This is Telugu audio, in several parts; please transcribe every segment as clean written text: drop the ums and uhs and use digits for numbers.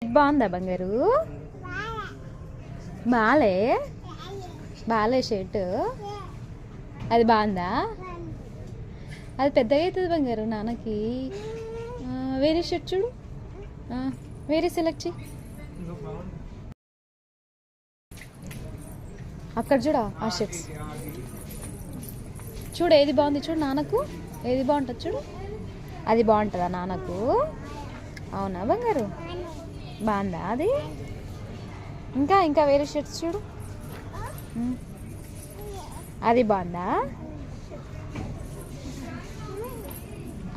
షర్ట్ బాగుందా బంగారు? బాలే బాలే షర్ట్ అది బాగుందా? అది పెద్దగా అవుతుంది బంగారు నాన్నకి. వేరే షర్ట్ చూడు, వేరే సెలెక్ట్ చేయి. అక్కడ చూడ ఆ షర్ట్స్ చూడు, ఏది బాగుంది చూడు నాన్నకు, ఏది బాగుంటుంది చూడు. అది బాగుంటుందా నాన్నకు? అవునా బంగారు? బాగుందా అది? ఇంకా ఇంకా వేరే షర్ట్స్ చూడు, అది బాగుందా?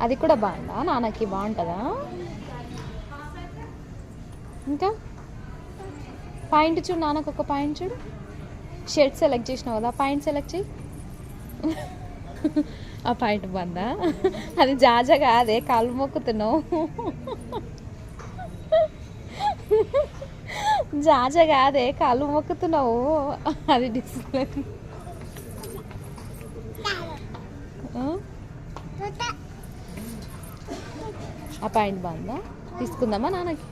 అది కూడా బాగుందా నాన్నకి? బాగుంటుందా? ఇంకా పాయింట్ చూడు, నాన్నకు ఒక పాయింట్ చూడు. షర్ట్ సెలెక్ట్ చేసినావు కదా, పాయింట్ సెలెక్ట్ చేయి. ఆ పాయింట్ బాగుందా? అది జాజా కాదే, కాళ్ళు మొక్కుతున్నావు. జాజా కాదే, కాళ్ళు మొక్కుతున్నావు. అది డిస్ప్లే. ఆ పాయింట్ బాగుందా? తీసుకుందామా నాన్నకి?